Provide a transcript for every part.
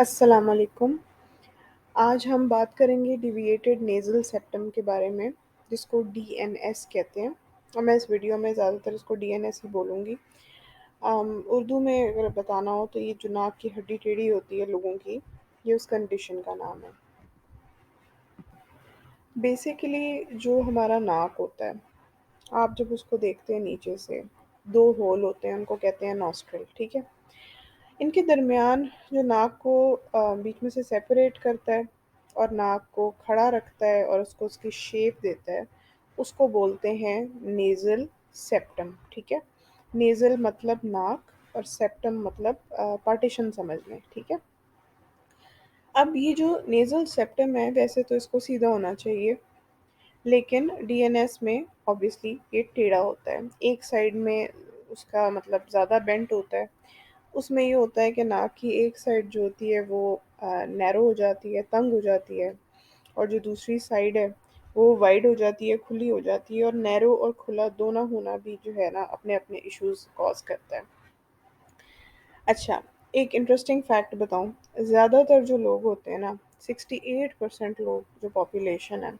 अस्सलाम वालेकुम। आज हम बात करेंगे डिविएटेड नेज़ल सेप्टम के बारे में, जिसको डीएनएस कहते हैं और मैं इस वीडियो में ज़्यादातर इसको डीएनएस ही बोलूँगी। उर्दू में अगर बताना हो तो ये जो नाक की हड्डी टेढ़ी होती है लोगों की, ये उस कंडीशन का नाम है। बेसिकली जो हमारा नाक होता है, आप जब उसको देखते हैं नीचे से, 2 होल होते हैं, उनको कहते हैं नॉस्ट्रिल, ठीक है? इनके दरमियान जो नाक को बीच में से सेपरेट करता है और नाक को खड़ा रखता है और उसको उसकी शेप देता है, उसको बोलते हैं नेज़ल सेप्टम, ठीक है? नेज़ल मतलब नाक और सेप्टम मतलब पार्टीशन समझ लें, ठीक है? अब ये जो नेज़ल सेप्टम है वैसे तो इसको सीधा होना चाहिए, लेकिन डीएनएस में ऑब्वियसली ये टेढ़ा होता है। एक साइड में उसका मतलब ज़्यादा बेंट होता है। उसमें ये होता है कि नाक की एक साइड जो होती है वो नैरो हो जाती है, तंग हो जाती है और जो दूसरी साइड है वो वाइड हो जाती है, खुली हो जाती है और नैरो और खुला दोनों होना भी जो है ना अपने-अपने इश्यूज़ कॉज़ करता है। अच्छा, एक इंटरेस्टिंग फैक्ट बताऊँ, ज़्यादातर जो लोग होते हैं ना 68% लोग जो पॉपुलेशन है,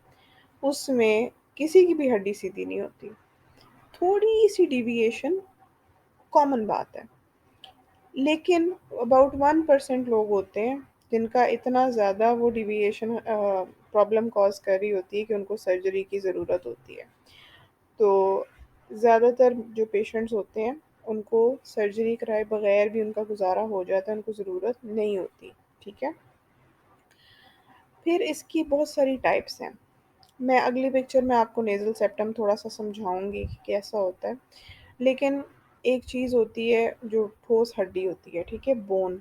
उसमें किसी की भी हड्डी सीधी नहीं होती। थोड़ी-सी डेविएशन कॉमन बात है। लेकिन अबाउट 1% लोग होते हैं जिनका इतना ज़्यादा वो डेविएशन प्रॉब्लम कॉज़ कर रही होती है कि उनको सर्जरी की ज़रूरत होती है। तो ज़्यादातर जो पेशेंट्स होते हैं उनको सर्जरी कराए बगैर भी उनका गुज़ारा हो जाता है, उनको ज़रूरत नहीं होती, ठीक है? फिर इसकी बहुत सारी टाइप्स हैं। मैं अगली पिक्चर में आपको नेज़ल सेप्टम थोड़ा-सा समझाऊँगी कि कैसा होता है। लेकिन एक चीज़ होती है जो ठोस हड्डी होती है, ठीक है? बोन।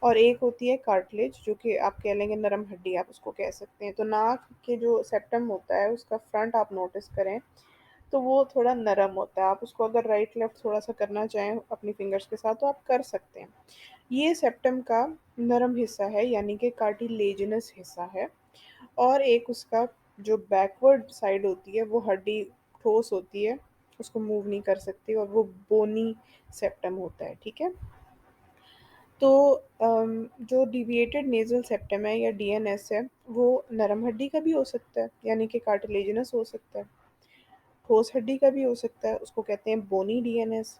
और एक होती है कार्टिलेज जो कि आप कह लेंगे नरम हड्डी आप उसको कह सकते हैं। तो नाक के जो सेप्टम होता है उसका फ्रंट आप नोटिस करें तो वो थोड़ा नरम होता है। आप उसको अगर राइट लेफ्ट थोड़ा-सा करना चाहें अपनी फिंगर्स के साथ तो आप कर सकते हैं। ये सेप्टम का नरम हिस्सा है यानी कि कार्टिलेजिनस हिस्सा है और एक उसका जो बैकवर्ड साइड होती है वो हड्डी ठोस होती है, उसको मूव नहीं कर सकती और वो बोनी सेप्टम होता है, ठीक है? तो जो डिविएटेड नेज़ल सेप्टम है या डीएनएस है, वो नरम हड्डी का भी हो सकता है, यानी कि कार्टिलेजिनस हो सकता है, ठोस हड्डी का भी हो सकता है, उसको कहते हैं बोनी डीएनएस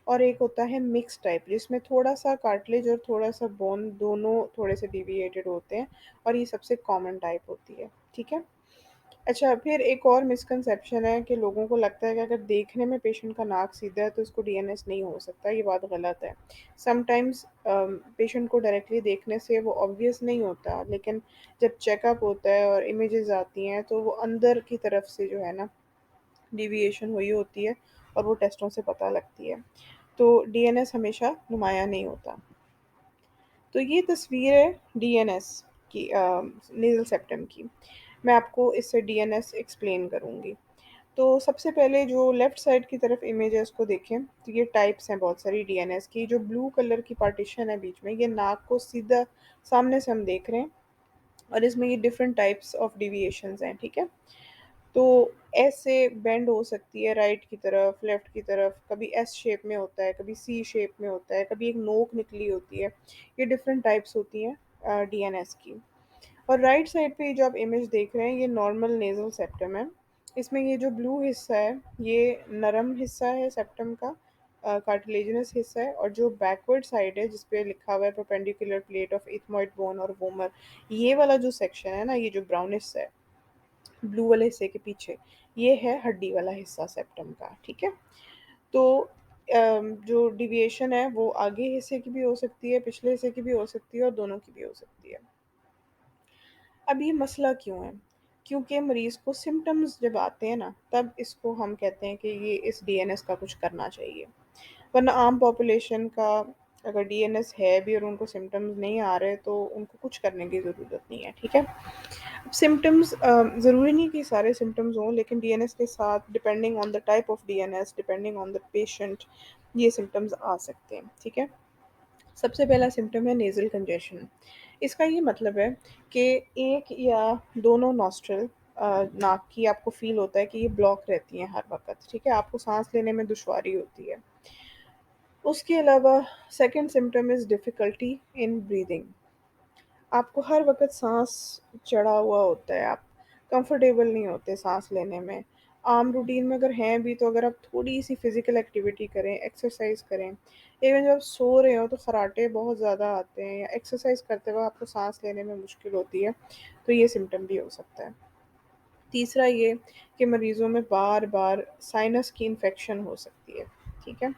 और एक होता है मिक्स टाइप जिसमें थोड़ा-सा कार्टिलेज और थोड़ा-सा बोन दोनों थोड़े से डिविएटेड होते हैं और ये सबसे कॉमन टाइप होती है, ठीक है? अच्छा, फिर एक और मिसकंसेप्शन है कि लोगों को लगता है कि अगर देखने में पेशेंट का नाक सीधा है तो उसको डीएनएस नहीं हो सकता, ये बात गलत है। समटाइम्स पेशेंट को डायरेक्टली देखने से वो ऑब्वियस नहीं होता, लेकिन जब चेकअप होता है और इमेजेस आती हैं तो वो अंदर की तरफ से जो है ना डेविएशन हुई होती है और वो टेस्टों से पता लगती है। तो डीएनएस हमेशा नुमायाँ नहीं होता। तो ये तस्वीर है डीएनएस की नेज़ल सेप्टम की। मैं आपको इससे डीएनएस एक्सप्लेन करूँगी। तो सबसे पहले जो लेफ़्ट साइड की तरफ इमेज है उसको देखें, तो ये टाइप्स हैं बहुत सारी डीएनएस की। जो ब्लू कलर की पार्टीशन है बीच में, ये नाक को सीधा सामने से हम देख रहे हैं और इसमें ये डिफरेंट टाइप्स ऑफ डेविएशंस हैं, ठीक है? तो ऐसे बेंड हो सकती है राइट की तरफ, लेफ्ट की तरफ, कभी एस शेप में होता है, कभी सी शेप में होता है, कभी एक नोक निकली होती है। ये डिफरेंट टाइप्स होती हैं डीएनएस की। और राइट साइड पे ये जो आप इमेज देख रहे हैं ये नॉर्मल नेज़ल सेप्टम है। इसमें ये जो ब्लू हिस्सा है ये नरम हिस्सा है सेप्टम का, कार्टिलेजिनस हिस्सा है और जो बैकवर्ड साइड है जिस पे लिखा हुआ है perpendicular plate of ethmoid bone और वोमर, ये वाला जो सेक्शन है ना, ये जो ब्राउनिश है ब्लू वाले हिस्से के पीछे, ये है हड्डी वाला हिस्सा सेप्टम का, ठीक है? तो जो डेविएशन है वो आगे हिस्से की भी हो सकती है, पिछले हिस्से की भी हो सकती है और दोनों की भी हो सकती है। अब ये मसला क्यों है? क्योंकि मरीज़ को सिम्पटम्स जब आते हैं ना, तब इसको हम कहते हैं कि ये इस डीएनएस का कुछ करना चाहिए। वरना आम पॉपुलेशन का अगर डीएनएस है भी और उनको सिम्पटम्स नहीं आ रहे, तो उनको कुछ करने की ज़रूरत नहीं है, ठीक है? सिम्पटम्स ज़रूरी नहीं कि सारे सिम्पटम्स हों, लेकिन डीएनएस के साथ depending on the type of DNS, depending on the patient, ये सिम्पटम्स आ सकते हैं, ठीक है? सबसे पहला सिम्पटम है नेज़ल कंजेशन। इसका ये मतलब है कि एक या दोनों नॉस्ट्रिल नाक की आपको फ़ील होता है कि ये ब्लॉक रहती हैं हर वक़्त, ठीक है? आपको साँस लेने में दुश्वारी होती है। उसके अलावा second symptom is difficulty in breathing. आपको हर वक़्त साँस चढ़ा हुआ होता है, आप कंफर्टेबल नहीं होते साँस लेने में। आम रूटीन में अगर हैं भी तो अगर आप थोड़ी-सी फ़िज़िकल एक्टिविटी करें, एक्सरसाइज़ करें, इवन जब आप सो रहे हो तो खर्राटे बहुत ज़्यादा आते हैं या एक्सरसाइज़ करते वक़्त आपको साँस लेने में मुश्किल होती है, तो ये सिम्पटम भी हो सकता है। तीसरा ये कि मरीज़ों में बार-बार साइनस की इन्फेक्शन हो सकती है, ठीक है?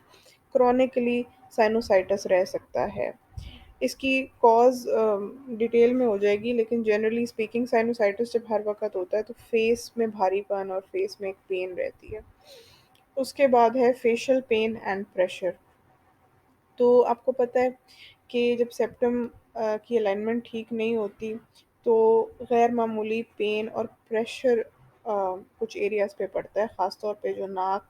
क्रोनिकली साइनोसाइटिस रह सकता है। इसकी कॉज़ डिटेल में हो जाएगी, लेकिन जनरली स्पीकिंग साइनोसाइटिस जब हर वक़्त होता है तो फेस में भारीपन और फेस में एक पेन रहती है। उसके बाद है फेशियल पेन एंड प्रेशर। तो आपको पता है कि जब सेप्टम की अलाइनमेंट ठीक नहीं होती, तो गैर मामूली पेन और प्रेशर कुछ एरियाज़ पे पड़ता है, ख़ास तौर पे जो नाक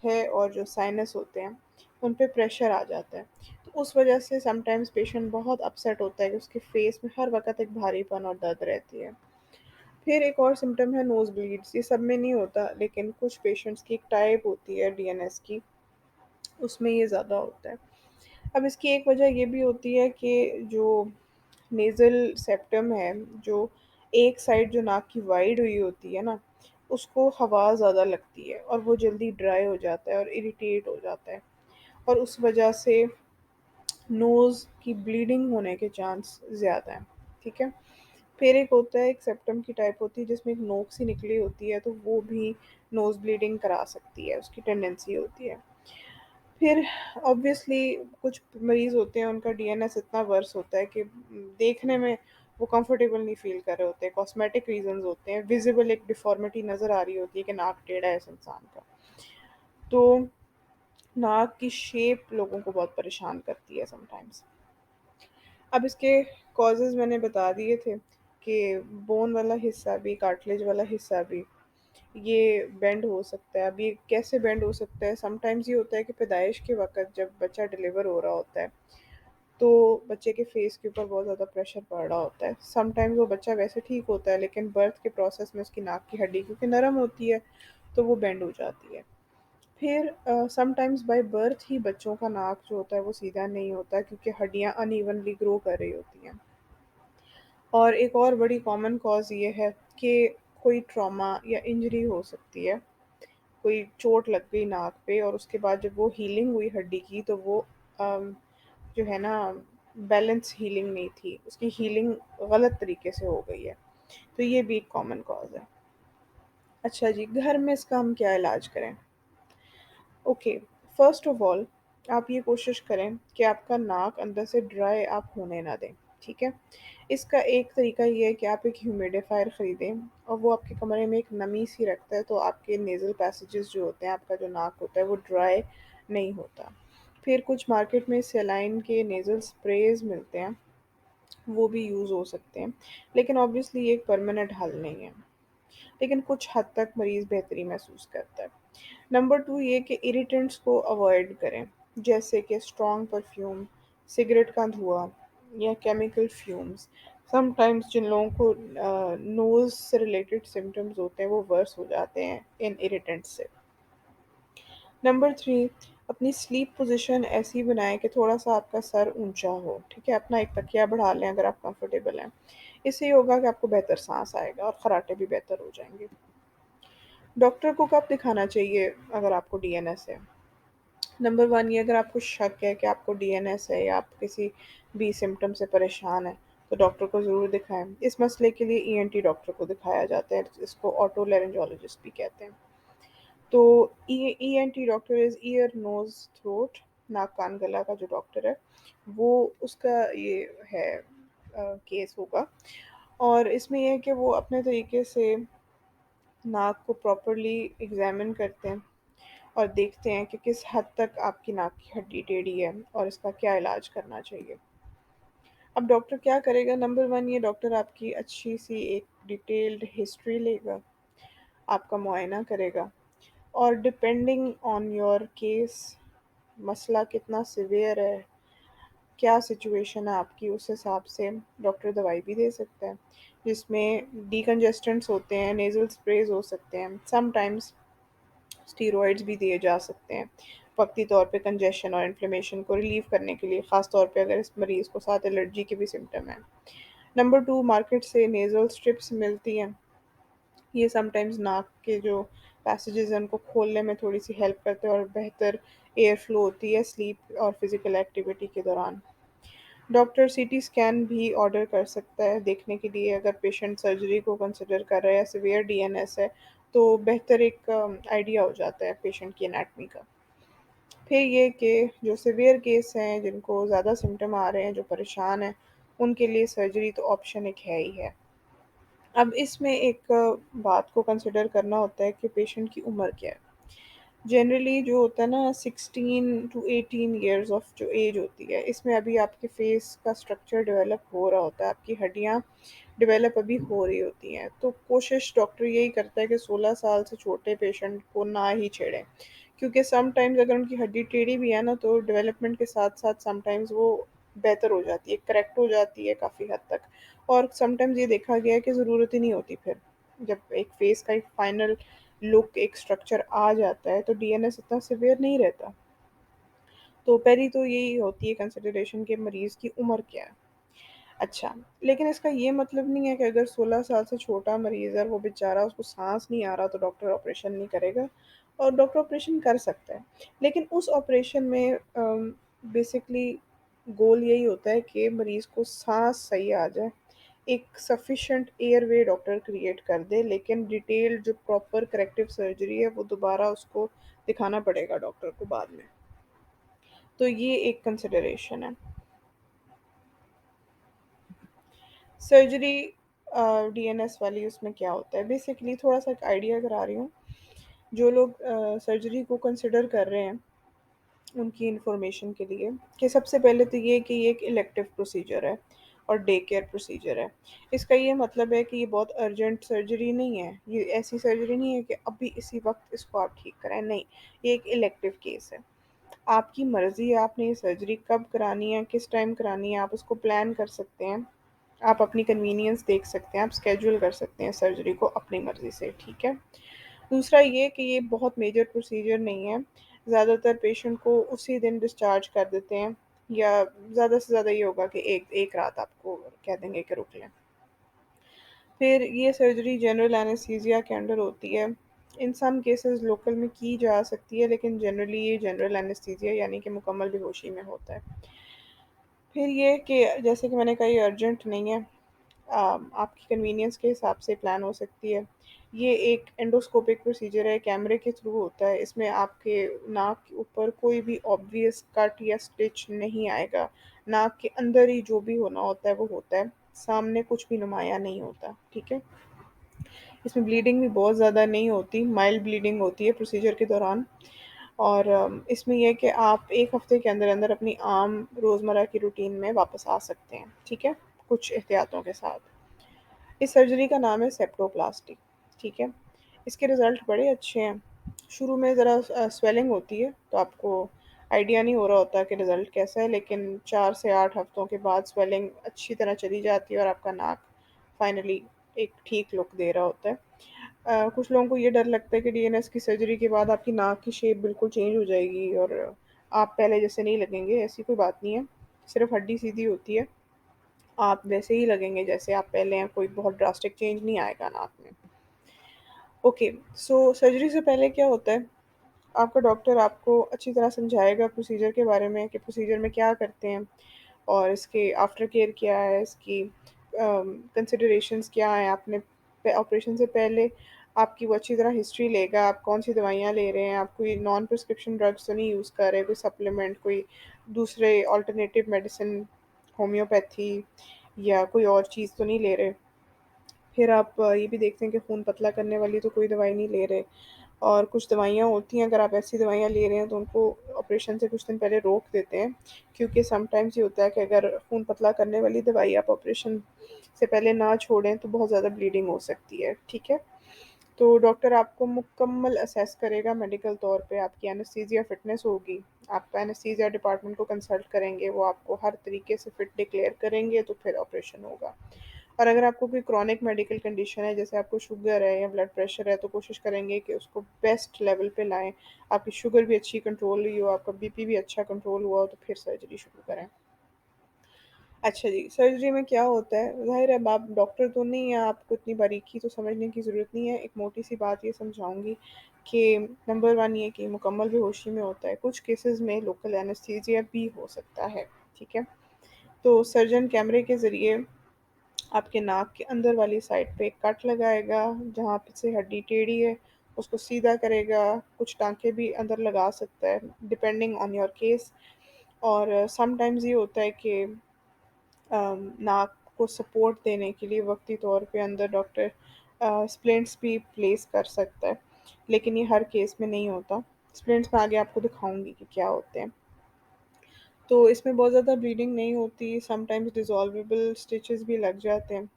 है और जो साइनस होते हैं, उन पे प्रेशर आ जाता है। तो उस वजह से समटाइम्स पेशेंट बहुत अपसेट होता है कि उसके फेस में हर वक़्त एक भारीपन और दर्द रहती है। फिर एक और सिम्पटम है नोज़ ब्लीड्स, ये सब में नहीं होता, लेकिन कुछ पेशेंट्स की एक टाइप होती है डीएनएस की, उसमें ये ज़्यादा होता है। अब इसकी एक वजह ये भी होती है कि जो नेज़ल सेप्टम है, जो एक साइड जो नाक की वाइड हुई होती है ना, उसको हवा ज़्यादा लगती है और वो जल्दी ड्राई हो जाता है और इरिटेट हो जाता है, और उस वजह से नोज़ की ब्लीडिंग होने के चांस ज़्यादा हैं, ठीक है? फिर एक होता है, एक सेप्टम की टाइप होती है जिसमें एक नोक सी निकली होती है, तो वो भी नोज़ ब्लीडिंग करा सकती है, उसकी टेंडेंसी होती है। फिर ऑब्वियसली कुछ मरीज़ होते हैं, उनका डीएनएस इतना वर्स होता है कि देखने में वो कंफर्टेबल नहीं फ़ील कर रहे होते हैं, कॉस्मेटिक रीज़न्स होते हैं, विज़िबल एक डिफ़ॉर्मिटी नज़र आ रही होती है कि नाक टेढ़ा है इस इंसान का। तो नाक की शेप लोगों को बहुत परेशान करती है समटाइम्स। अब इसके कॉज़ेज़ मैंने बता दिए थे कि बोन वाला हिस्सा भी, कार्टिलेज वाला हिस्सा भी, ये बेंड हो सकता है। अब ये कैसे बेंड हो सकता है? समटाइम्स ये होता है कि पैदाइश के वक़्त जब बच्चा डिलीवर हो रहा होता है, तो बच्चे के फेस के ऊपर बहुत ज़्यादा प्रेशर पड़ रहा होता है। समटाइम्स वो बच्चा वैसे ठीक होता है, लेकिन बर्थ के प्रोसेस में उसकी नाक की हड्डी क्योंकि नरम होती है, तो वो बेंड हो जाती है। फिर समटाइम्स बाय बर्थ ही बच्चों का नाक जो होता है वो सीधा नहीं होता, क्योंकि हड्डियाँ अनइवनली ग्रो कर रही होती हैं। और एक और बड़ी कॉमन कॉज़ ये है कि कोई ट्रॉमा या इंजरी हो सकती है। कोई चोट लग गई नाक पे और उसके बाद जब वो हीलिंग हुई हड्डी की, तो वो अम, जो है ना, बैलेंस हीलिंग नहीं थी, उसकी हीलिंग गलत तरीके से हो गई है, तो ये भी एक कॉमन कॉज है। अच्छा जी, घर में इसका हम क्या इलाज करें? ओके, फर्स्ट ऑफ ऑल आप ये कोशिश करें कि आपका नाक अंदर से ड्राई आप होने ना दें, ठीक है? इसका एक तरीका ये है कि आप एक ह्यूमिडिफायर ख़रीदें और वो आपके कमरे में एक नमी सी रखता है, तो आपके नेज़ल पैसेजेस जो होते हैं, आपका जो नाक होता है वो ड्राई नहीं होता। फिर कुछ मार्केट में सेलाइन के नेज़ल स्प्रेज़ मिलते हैं, वो भी यूज़ हो सकते हैं, लेकिन ऑब्वियसली ये एक परमानेंट हल नहीं है। लेकिन कुछ हद तक मरीज़ बेहतरी महसूस करता है। नंबर 2 ये कि इरिटेंट्स को अवॉइड करें, जैसे कि स्ट्रॉन्ग परफ्यूम, सिगरेट का धुआँ या केमिकल फ्यूम्स। समटाइम्स जिन लोगों को नोज़ से रिलेटेड सिम्पटम्स होते हैं, वो वर्स हो जाते हैं इन इरिटेंट्स से। नंबर 3, अपनी स्लीप पोज़ीशन ऐसी बनाएँ कि थोड़ा-सा आपका सर ऊँचा हो, ठीक है? अपना एक तकिया बढ़ा लें अगर आप कंफर्टेबल हैं। इससे ये होगा कि आपको बेहतर साँस आएगा और खर्राटे भी बेहतर हो जाएँगे। डॉक्टर को कब दिखाना चाहिए अगर आपको डीएनएस है? नंबर 1, ये अगर आपको शक है कि आपको डीएनएस है या आप किसी भी सिम्पटम से परेशान हैं, तो डॉक्टर को ज़रूर दिखाएँ। इस मसले के लिए ईएनटी डॉक्टर को दिखाया जाता है, इसको ओटोलैरिंजोलॉजिस्ट भी कहते हैं। तो ENT doctor is ear, nose, throat, नाक, कान, गला का जो डॉक्टर है, वो उसका ये है केस होगा। और इसमें ये है कि वो अपने तरीके से नाक को प्रॉपर्ली एग्ज़ामिन करते हैं और देखते हैं कि किस हद तक आपकी नाक की हड्डी टेढ़ी है और इसका क्या इलाज करना चाहिए। अब डॉक्टर क्या करेगा? नंबर 1, ये डॉक्टर आपकी अच्छी-सी एक डिटेल्ड हिस्ट्री लेगा, आपका मुआयना करेगा और डिपेंडिंग ऑन योर केस, मसला कितना सीवियर है, क्या सिचुएशन है आपकी, उस हिसाब से डॉक्टर दवाई भी दे सकता है, जिसमें डिकंजेस्टेंट्स होते हैं, नेज़ल स्प्रेज़ हो सकते हैं, समटाइम्स स्टीरॉइड्स भी दिए जा सकते हैं, वक़्ती तौर पे कंजेशन और इन्फ्लेमेशन को रिलीव करने के लिए, ख़ास तौर पे अगर इस मरीज़ को साथ एलर्जी के भी सिम्पटम हैं। नंबर 2, मार्केट से नेज़ल स्ट्रिप्स मिलती हैं। ये समटाइम्स नाक के जो पैसेजेस हैं उनको खोलने में थोड़ी-सी हेल्प करते हैं और बेहतर एयर फ्लो होती है स्लीप और फिज़िकल एक्टिविटी के दौरान। डॉक्टर सीटी स्कैन भी ऑर्डर कर सकता है देखने के लिए अगर पेशेंट सर्जरी को कंसिडर कर रहा है या सीवियर डीएनएस है, तो बेहतर एक आइडिया हो जाता है पेशेंट की एनाटमी का। फिर ये कि जो सीवियर केस हैं, जिनको ज़्यादा सिम्पटम आ रहे हैं, जो परेशान हैं, उनके लिए सर्जरी तो ऑप्शन एक है ही है। अब इसमें एक बात को कंसिडर करना होता है कि पेशेंट की उम्र क्या है। जनरली जो होता है ना 16 टू 18 इयर्स ऑफ जो एज होती है, इसमें अभी आपके फेस का स्ट्रक्चर डेवलप हो रहा होता है, आपकी हड्डियाँ डेवलप अभी हो रही होती हैं। तो कोशिश डॉक्टर यही करता है कि 16 साल से छोटे पेशेंट को ना ही छेड़ें, क्योंकि समटाइम्स अगर उनकी हड्डी टेढ़ी भी है ना, तो डेवलपमेंट के साथ-साथ समटाइम्स वो बेहतर हो जाती है, करेक्ट हो जाती है काफ़ी हद तक। और समटाइम्स ये देखा गया है कि ज़रूरत ही नहीं होती फिर। जब एक फेस का एक फाइनल लुक, एक स्ट्रक्चर आ जाता है, तो डीएनएस इतना सीवियर नहीं रहता। तो पहली तो यही होती है कंसिडरेशन कि मरीज़ की उम्र क्या है। अच्छा, लेकिन इसका ये मतलब नहीं है कि अगर 16 साल से छोटा मरीज़ है और वो बेचारा उसको साँस नहीं आ रहा तो डॉक्टर ऑपरेशन नहीं करेगा और डॉक्टर ऑपरेशन कर सकता है। लेकिन उस ऑपरेशन में बेसिकली गोल यही होता है कि मरीज़ को साँस सही आ जाए। एक सफिशिएंट एयरवे डॉक्टर क्रिएट कर दे, लेकिन डिटेल्ड जो प्रॉपर करेक्टिव सर्जरी है वो दोबारा उसको दिखाना पड़ेगा डॉक्टर को बाद में। तो ये एक कंसिडरेशन है। सर्जरी डीएनएस वाली उसमें क्या होता है? बेसिकली थोड़ा-सा एक आइडिया करा रही हूँ। जो लोग सर्जरी को कंसिडर कर रहे हैं, उनकी इन्फॉर्मेशन के लिए कि सबसे पहले तो ये कि ये एक इलेक्टिव प्रोसीजर है और डे केयर प्रोसीजर है। इसका ये मतलब है कि ये बहुत अर्जेंट सर्जरी नहीं है। ये ऐसी सर्जरी नहीं है कि अभी इसी वक़्त इसको आप ठीक कराएँ, नहीं। ये एक इलेक्टिव केस है। आपकी मर्ज़ी है आपने ये सर्जरी कब करानी है, किस टाइम करानी है, आप उसको प्लान कर सकते हैं। आप अपनी कन्वीनियंस देख सकते हैं, आप शेड्यूल कर सकते हैं सर्जरी को अपनी मर्ज़ी से, ठीक है? दूसरा ये कि ये बहुत मेजर प्रोसीजर नहीं है। ज़्यादातर पेशेंट को उसी दिन डिस्चार्ज कर देते हैं या ज़्यादा से ज़्यादा ये होगा कि एक एक रात आपको कह देंगे कि रुक लें। फिर ये सर्जरी जनरल एनेस्थीसिया के अंडर होती है। इन सम केसेस लोकल में की जा सकती है, लेकिन जनरली ये जनरल एनेस्थीसिया यानी कि मुकम्मल बेहोशी में होता है। फिर ये कि जैसे कि मैंने कहा ये अर्जेंट नहीं है। आपकी कन्वीनियंस के हिसाब से प्लान हो सकती है। ये एक एंडोस्कोपिक प्रोसीजर है, कैमरे के थ्रू होता है। इसमें आपके नाक के ऊपर कोई भी ऑब्वियस कट या स्टिच नहीं आएगा। नाक के अंदर ही जो भी होना होता है वो होता है। सामने कुछ भी नुमाया नहीं होता, ठीक है? इसमें ब्लीडिंग भी बहुत ज़्यादा नहीं होती, माइल्ड ब्लीडिंग होती है प्रोसीजर के दौरान। और इसमें ये है कि आप 1 हफ़्ते के अंदर-अंदर अपनी आम रोज़मर्रा की रूटीन में वापस आ सकते हैं, ठीक है? कुछ एहतियातों के साथ। इस सर्जरी का नाम है सेप्टोप्लास्टी, ठीक है? इसके रिज़ल्ट बड़े अच्छे हैं। शुरू में ज़रा स्वेलिंग होती है, तो आपको आइडिया नहीं हो रहा होता कि रिज़ल्ट कैसा है, लेकिन 4 से 8 हफ्तों के बाद स्वेलिंग अच्छी तरह चली जाती है और आपका नाक फाइनली एक ठीक लुक दे रहा होता है। कुछ लोगों को ये डर लगता है कि डीएनएस की सर्जरी के बाद आपकी नाक की शेप बिल्कुल चेंज हो जाएगी और आप पहले जैसे नहीं लगेंगे, ऐसी कोई बात नहीं है। सिर्फ़ हड्डी सीधी होती है। आप वैसे ही लगेंगे जैसे आप पहले हैं, कोई बहुत ड्रास्टिक चेंज नहीं आएगा नाक में। ओके, सो सर्जरी से पहले क्या होता है, आपका डॉक्टर आपको अच्छी तरह समझाएगा प्रोसीजर के बारे में कि प्रोसीजर में क्या करते हैं और इसके आफ्टर केयर क्या है, इसकी कंसिडरेशंस क्या हैं। आपने ऑपरेशन से पहले आपकी वो अच्छी तरह हिस्ट्री लेगा, आप कौन-सी दवाइयाँ ले रहे हैं, आप कोई नॉन प्रिस्क्रिप्शन ड्रग्स तो नहीं यूज़ कर रहे, कोई सप्लीमेंट, कोई दूसरे अल्टरनेटिव मेडिसिन, होम्योपैथी या कोई और चीज़ तो नहीं ले रहे। फिर आप ये भी देखते हैं कि खून पतला करने वाली तो कोई दवाई नहीं ले रहे और कुछ दवाइयाँ होती हैं, अगर आप ऐसी दवाइयाँ ले रहे हैं तो उनको ऑपरेशन से कुछ दिन पहले रोक देते हैं, क्योंकि समटाइम्स ये होता है कि अगर खून पतला करने वाली दवाई आप ऑपरेशन से पहले ना छोड़ें तो बहुत ज़्यादा ब्लीडिंग हो सकती है, ठीक है? तो डॉक्टर आपको मुकम्मल असेस करेगा मेडिकल तौर पे, आपकी एनेस्थीसिया फिटनेस होगी, आपका एनेस्थीसिया डिपार्टमेंट को कंसल्ट करेंगे, वो आपको हर तरीके से फिट डिक्लेयर करेंगे तो फिर ऑपरेशन होगा। और अगर आपको कोई क्रॉनिक मेडिकल कंडीशन है, जैसे आपको शुगर है या ब्लड प्रेशर है, तो कोशिश करेंगे कि उसको बेस्ट लेवल पे लाएँ। आपकी शुगर भी अच्छी कंट्रोल हुई हो, आपका बीपी भी अच्छा कंट्रोल हुआ हो, तो फिर सर्जरी शुरू करें। अच्छा जी, सर्जरी में क्या होता है, ज़ाहिर है अब आप डॉक्टर तो नहीं हैं, आपको इतनी बारीकी तो समझने की ज़रूरत नहीं है। एक मोटी-सी बात ये समझाऊँगी कि नंबर 1 ये कि मुकम्मल बेहोशी में होता है, कुछ केसेज़ में लोकल एनेस्थीसिया भी हो सकता है, ठीक है? तो सर्जन कैमरे के ज़रिए आपके नाक के अंदर वाली साइड पे एक कट लगाएगा, जहाँ पे से हड्डी टेढ़ी है, उसको सीधा करेगा, कुछ टाँके भी अंदर लगा सकता है, डिपेंडिंग ऑन योर केस। और समटाइम्स ये होता है कि नाक को सपोर्ट देने के लिए वक़्ती तौर पे अंदर डॉक्टर स्प्लिंट्स भी प्लेस कर सकता है, लेकिन ये हर केस में नहीं होता। स्प्लिंट्स मैं आगे आपको दिखाऊँगी कि क्या होते हैं। तो इसमें बहुत ज़्यादा ब्लीडिंग नहीं होती, समटाइम्स डिज़ॉल्वेबल स्टिचेज़ भी लग जाते हैं।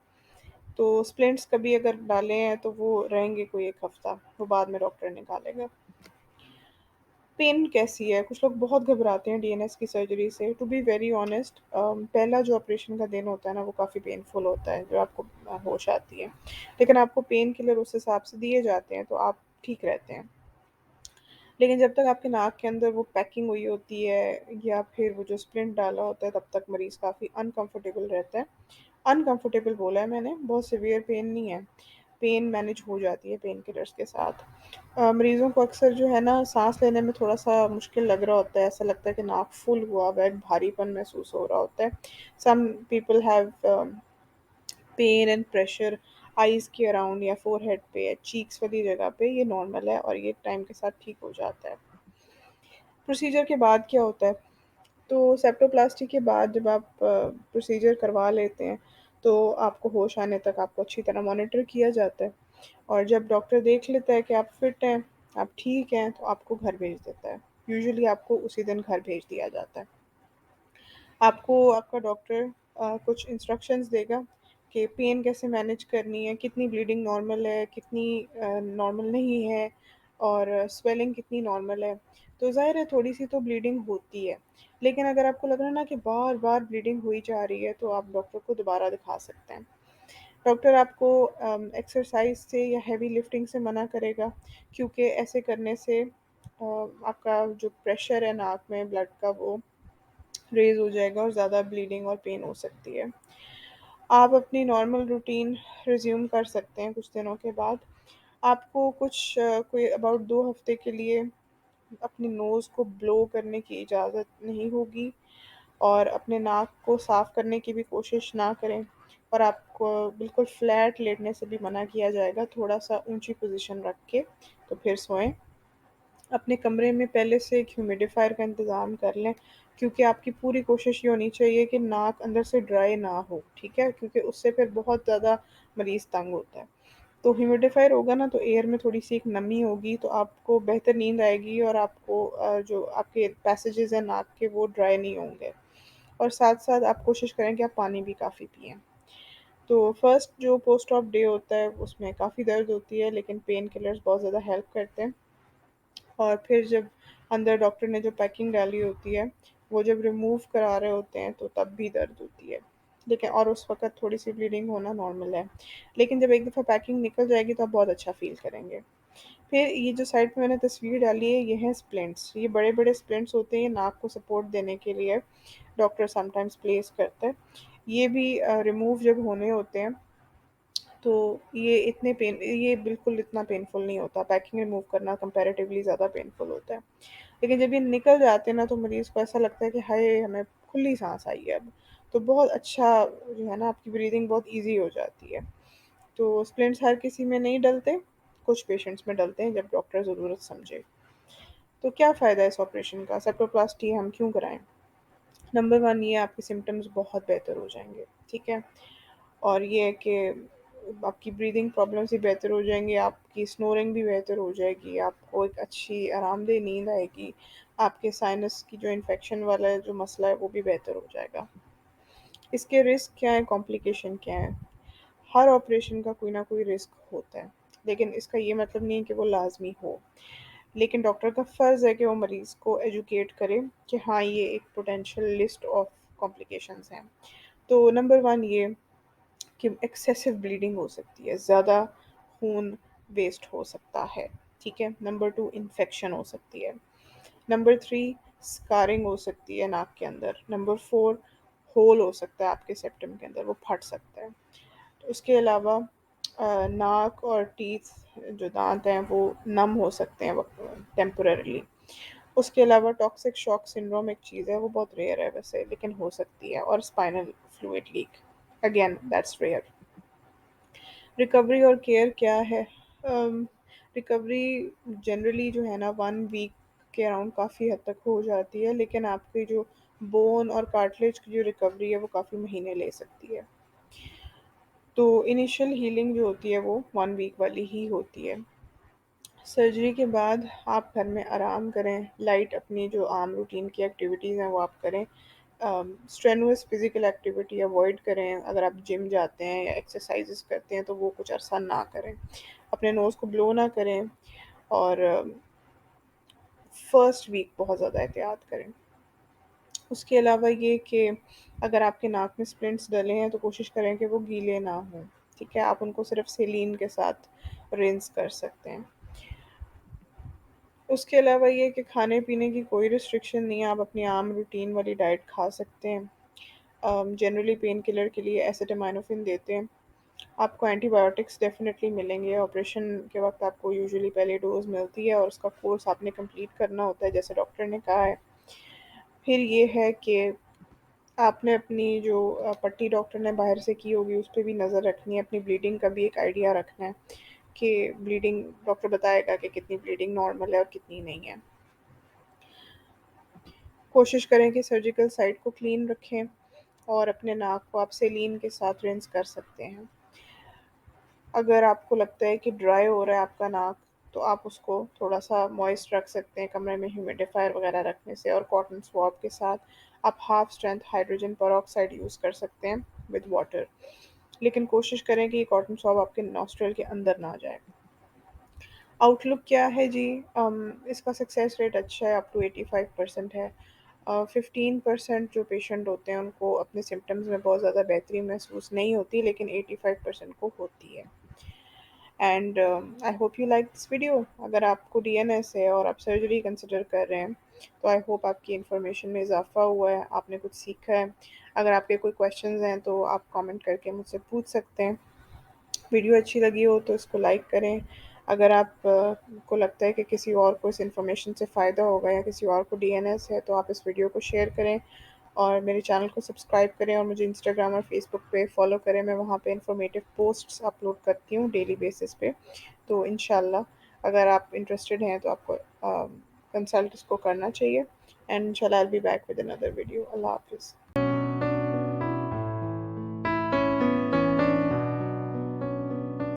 तो स्प्लिंट्स कभी अगर डाले हैं तो वो रहेंगे कोई 1 हफ़्ता, वो बाद में डॉक्टर निकालेगा। पेन कैसी है? कुछ लोग बहुत घबराते हैं डीएनएस की सर्जरी से। टू बी वेरी ऑनेस्ट पहला जो ऑपरेशन का दिन होता है ना, वो काफ़ी पेनफुल होता है, जब आपको होश आती है। लेकिन आपको पेन किलर उस हिसाब से दिए जाते हैं, तो आप ठीक रहते हैं। लेकिन जब तक आपके नाक के अंदर वो पैकिंग हुई होती है या फिर वो जो स्प्लिंट डाला होता है, तब तक मरीज़ काफ़ी अनकम्फ़र्टेबल रहता है। अनकम्फ़र्टेबल बोला है मैंने, बहुत सीवियर पेन नहीं है। पेन मैनेज हो जाती है पेन किलर्स के साथ। मरीज़ों को अक्सर जो है ना साँस लेने में थोड़ा-सा मुश्किल लग रहा होता है, ऐसा लगता है कि नाक फुल हुआ हुआ है, भारीपन महसूस हो रहा होता है। Some people have pain and pressure eyes के अराउंड या फ़ोरहेड पे या चीक्स वाली जगह पे, ये नॉर्मल है और ये टाइम के साथ ठीक हो जाता है। प्रोसीजर के बाद क्या होता है? तो सेप्टोप्लास्टी के बाद जब आप प्रोसीजर करवा लेते हैं, तो आपको होश आने तक आपको अच्छी तरह मॉनिटर किया जाता है और जब डॉक्टर देख लेता है कि आप फिट हैं, आप ठीक हैं, तो आपको घर भेज देता है। यूजुअली आपको उसी दिन घर भेज दिया जाता है। आपको आपका डॉक्टर कुछ इंस्ट्रक्शंस देगा कि पेन कैसे मैनेज करनी है, कितनी ब्लीडिंग नॉर्मल है, कितनी नॉर्मल नहीं है और स्वेलिंग कितनी नॉर्मल है। तो ज़ाहिर है थोड़ी-सी तो ब्लीडिंग होती है, लेकिन अगर आपको लग रहा है ना कि बार-बार ब्लीडिंग हुई जा रही है, तो आप डॉक्टर को दोबारा दिखा सकते हैं। डॉक्टर आपको एक्सरसाइज़ से या हेवी लिफ्टिंग से मना करेगा, क्योंकि ऐसे करने से आपका जो प्रेशर है नाक में ब्लड का, वो रेज़ हो जाएगा और ज़्यादा ब्लीडिंग और पेन हो सकती है। आप अपनी नॉर्मल रूटीन रिज़्यूम कर सकते हैं कुछ दिनों के बाद। आपको कोई अबाउट 2 हफ़्ते के लिए अपनी नोज़ को ब्लो करने की इजाज़त नहीं होगी और अपने नाक को साफ़ करने की भी कोशिश ना करें और आपको बिल्कुल फ्लैट लेटने से भी मना किया जाएगा, थोड़ा-सा ऊँची पोज़ीशन रख के, तो फिर सोएँ। अपने कमरे में पहले से एक ह्यूमिडिफ़ायर का इंतज़ाम कर लें, क्योंकि आपकी पूरी कोशिश ये होनी चाहिए कि नाक अंदर से ड्राई ना हो, ठीक है? क्योंकि उससे फिर बहुत ज़्यादा मरीज़ तंग होता है। तो ह्यूमिडिफ़ायर होगा ना, तो एयर में थोड़ी-सी एक नमी होगी, तो आपको बेहतर नींद आएगी और आपको जो आपके पैसेजेज़ हैं नाक के, वो ड्राई नहीं होंगे। और साथ-साथ आप कोशिश करें कि आप पानी भी काफ़ी पिएँ। तो फर्स्ट जो पोस्ट ऑप डे होता है, उसमें काफ़ी दर्द होती है, लेकिन पेन किलर्स बहुत ज़्यादा हेल्प करते हैं। और फिर जब अंदर डॉक्टर ने जो पैकिंग डाली होती है, वो जब रिमूव करा रहे होते हैं, तो तब भी दर्द होती है। लेकिन और उस वक़्त थोड़ी-सी ब्लीडिंग होना नॉर्मल है। लेकिन जब एक दफ़ा पैकिंग निकल जाएगी, तो आप बहुत अच्छा फ़ील करेंगे। फिर ये जो साइड पे मैंने तस्वीर डाली है, ये हैं स्प्लिंट्स। ये बड़े-बड़े स्प्लिंट्स होते हैं, ये नाक को सपोर्ट देने के लिए डॉक्टर समटाइम्स प्लेस करता है। ये भी रिमूव जब होने होते हैं, तो ये बिल्कुल इतना पेनफुल नहीं होता। पैकिंग रिमूव करना कंपैरेटिवली ज़्यादा पेनफुल होता है। लेकिन जब ये निकल जाते हैं ना, तो मरीज़ को ऐसा लगता है कि हाय! हमें खुली साँस आई है अब। तो बहुत अच्छा जो है ना, आपकी ब्रीथिंग बहुत ईज़ी हो जाती है। तो स्प्लिंट्स हर किसी में नहीं डलते, कुछ पेशेंट्स में डलते हैं जब डॉक्टर ज़रूरत समझे। तो क्या फ़ायदा है इस ऑपरेशन का? सेप्टोप्लास्टी हम क्यों कराएँ? नंबर 1 ये आपके सिम्पटम्स बहुत बेहतर हो जाएँगे, ठीक है? और ये है कि आपकी ब्रीदिंग प्रॉब्लम्स भी बेहतर हो जाएँगी, आपकी स्नोरिंग भी बेहतर हो जाएगी, आपको एक अच्छी आरामदेह नींद आएगी, आपके साइनस की जो इन्फेक्शन वाला जो मसला है, वो भी बेहतर हो जाएगा। इसके रिस्क क्या हैं, कॉम्प्लिकेशन क्या हैं? हर ऑपरेशन का कोई ना कोई रिस्क होता है, लेकिन इसका ये मतलब नहीं है कि वो लाज़मी हो। लेकिन डॉक्टर का फ़र्ज़ है कि वो मरीज़ को एजुकेट करे कि हाँ, ये एक पोटेंशियल लिस्ट ऑफ कॉम्प्लिकेशंस हैं। तो नंबर 1 ये कि एक्सेसिव ब्लीडिंग हो सकती है, ज़्यादा खून वेस्ट हो सकता है, ठीक है? नंबर 2 इन्फेक्शन हो सकती है। नंबर 3 स्कारिंग हो सकती है नाक के अंदर। नंबर 4 होल हो सकता है आपके सेप्टम के अंदर, वो फट सकता है। तो उसके अलावा नाक और टीथ जो दांत हैं वो नम हो सकते हैं टेम्पररीली। उसके अलावा टॉक्सिक शॉक सिंड्रोम एक चीज़ है, वो बहुत रेयर है वैसे, लेकिन हो सकती है। और spinal fluid leak, again that's rare. Recovery और केयर क्या है? रिकवरी जनरली जो है ना 1 वीक के अराउंड काफ़ी हद तक हो जाती है, लेकिन आपकी जो बोन और कार्टिलेज की जो रिकवरी है वो काफ़ी महीने ले सकती है। तो इनिशियल हीलिंग जो होती है वो 1 वीक वाली ही होती है। सर्जरी के बाद आप घर में आराम करें, लाइट अपनी जो आम रूटीन की एक्टिविटीज़ हैं वो आप करें। स्ट्रेनुअस फिजिकल एक्टिविटी अवॉइड करें। अगर आप जिम जाते हैं या एक्सरसाइजेस करते हैं तो वो कुछ अरसा ना करें। अपने नोज़ को ब्लो ना करें। और फर्स्ट वीक बहुत ज़्यादा एहतियात करें। उसके अलावा ये कि अगर आपके नाक में स्प्लिंट्स डले हैं तो कोशिश करें कि वो गीले ना हों। ठीक है, आप उनको सिर्फ सेलीन के साथ रिंस कर सकते हैं। उसके अलावा ये कि खाने पीने की कोई रिस्ट्रिक्शन नहीं है, आप अपनी आम रूटीन वाली डाइट खा सकते हैं। जनरली पेन किलर के लिए एसिटामिनोफेन देते हैं। आपको एंटीबायोटिक्स डेफिनेटली मिलेंगे। ऑपरेशन के वक्त आपको यूजुअली पहले डोज मिलती है और उसका कोर्स आपने कंप्लीट करना होता है जैसे डॉक्टर ने कहा है। फिर ये है कि आपने अपनी जो पट्टी डॉक्टर ने बाहर से की होगी उस पर भी नज़र रखनी है। अपनी ब्लीडिंग का भी एक आइडिया रखना है कि ब्लीडिंग, डॉक्टर बताएगा कि कितनी ब्लीडिंग नॉर्मल है और कितनी नहीं है। कोशिश करें कि सर्जिकल साइट को क्लीन रखें और अपने नाक को आप सेलीन के साथ रिंस कर सकते हैं। अगर आपको लगता है कि ड्राई हो रहा है आपका नाक, तो आप उसको थोड़ा सा मॉइस्ट रख सकते हैं कमरे में ह्यूमिडिफायर वगैरह रखने से। और कॉटन स्वॉब के साथ आप half strength hydrogen peroxide use कर सकते हैं विद वाटर। लेकिन कोशिश करें कि ये कॉटन स्वॉब आपके नॉस्ट्रल के अंदर ना जाए। आउटलुक क्या है जी? इसका सक्सेस रेट अच्छा है, अप टू 85% है। 15% जो पेशेंट होते हैं उनको अपने सिम्टम्स में बहुत ज़्यादा बेहतरी महसूस नहीं होती, लेकिन 85% को होती है। And I hope you like this video. अगर आपको डीएनएस है और आप सर्जरी कंसिडर कर रहे हैं तो आई होप आपकी इन्फॉर्मेशन में इजाफा हुआ है, आपने कुछ सीखा है। अगर आपके कोई क्वेश्चंस हैं तो आप कमेंट करके मुझसे पूछ सकते हैं। वीडियो अच्छी लगी हो तो इसको लाइक करें। अगर आप को लगता है कि किसी और को इस इन्फॉर्मेशन से फ़ायदा होगा या किसी और को डीएनएस है तो आप इस वीडियो को शेयर करें और मेरे चैनल को सब्सक्राइब करें और मुझे इंस्टाग्राम और फेसबुक पे फॉलो करें। मैं वहाँ पे इन्फॉर्मेटिव पोस्ट्स अपलोड करती हूँ डेली बेसिस पे। तो इंशाल्लाह अगर आप इंटरेस्टेड हैं तो आपको कंसल्ट इसको करना चाहिए। एंड इंशाल्लाह I will be back with another video. अल्लाह हाफ़िज़।